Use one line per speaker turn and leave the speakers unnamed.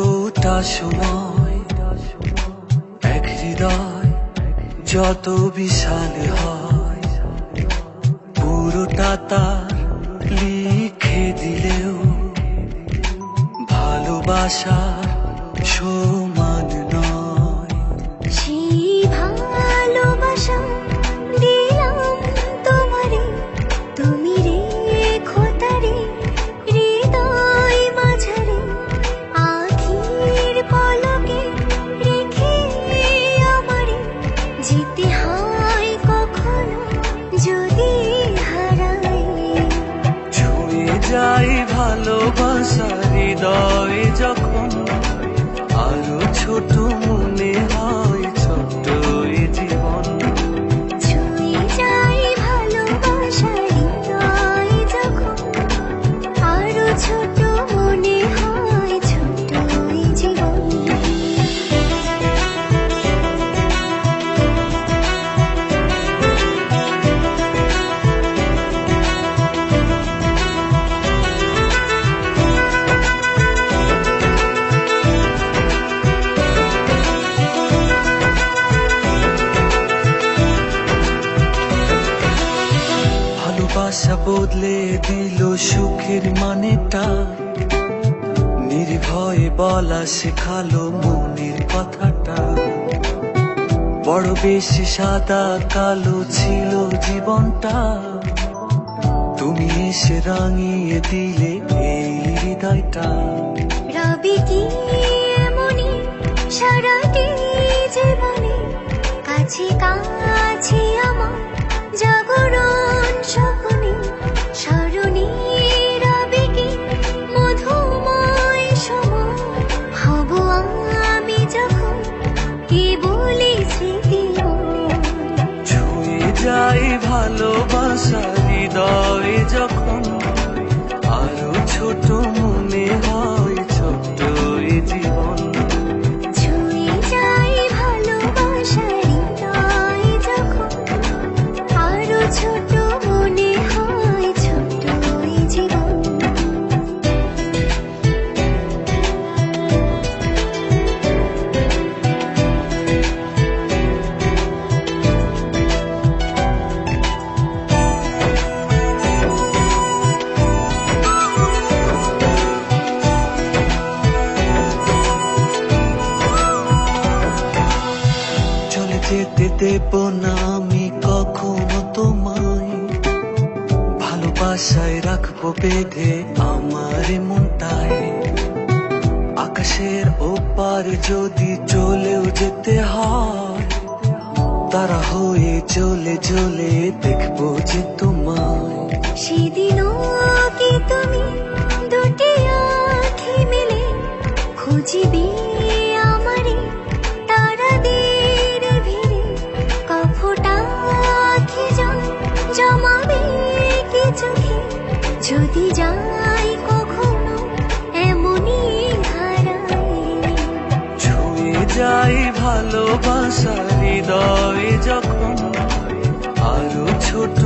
এতটা সময় এক হৃদয় যত বিশাল হয়, পুরোটা তার লিখে দিলেও ভালোবাসার সমান নয়।
সেই ভালোবাসা দিলাম তোমারে, তুমি রেখো তারে হৃদয় মাঝারে। আখির পলকে রেখে আমারে যেতে হয় কখনো যদি হারাই।
ছুঁয়ে যাই ভালোবাসা হৃদয় যখন, আরো ছোট মনে হয় ছোট্ট এই জীবন।
ছুঁয়ে যাই ভালোবাসা হৃদয় যখন, আরো ছোট মনে হয় ছোট্ট এই জীবন।
ভালোবাসা বদলে দিল সুখের মানেটা, নির্ভয়ে বলা শেখালো মনের কথাটা। বড় বেশি সাদা কালো ছিল জীবনটা, তুমি এসে রাঙিয়ে দিলে এই হৃদয়টা।
রবি কি এমনি সারাটি জীবনে কাছে কাছে আমার জাগরণ স্বপ্নে স্মরণে। রবি কি মধুময় সময় হব আমি যখন কি বলি স্মৃতি।
ছুঁয়ে যাই ভালোবাসা হৃদয় যখন, আরো ছোট মনে হয় ছোট্ট এই জীবন।
ছুঁয়ে যাই ভালোবাসা হৃদয় যখন, আরো ছোট মনে হয় ছোট্ট এই জীবন।
চলে যেতে দেব না আমি কখনো তোমায়, ভালোবাসায় রাখবো বেঁধে আমার মনটায়। আকাশের ওপার যদি চলেও যেতে হয়, তারা হয়ে চলে চলে দেখবো যে তোমায়।
সেদিনও কি তুমি দুটি আঁখি মিলে খুঁজিবে আমারে তারাদের ভিড়ে। কফোটা আঁখি জমাবে কি চোখে যদি যাই কখনো এমনি হারাই।
ছুঁয়ে যাই ভালোবাসা হৃদয় যখন, আরো ছোট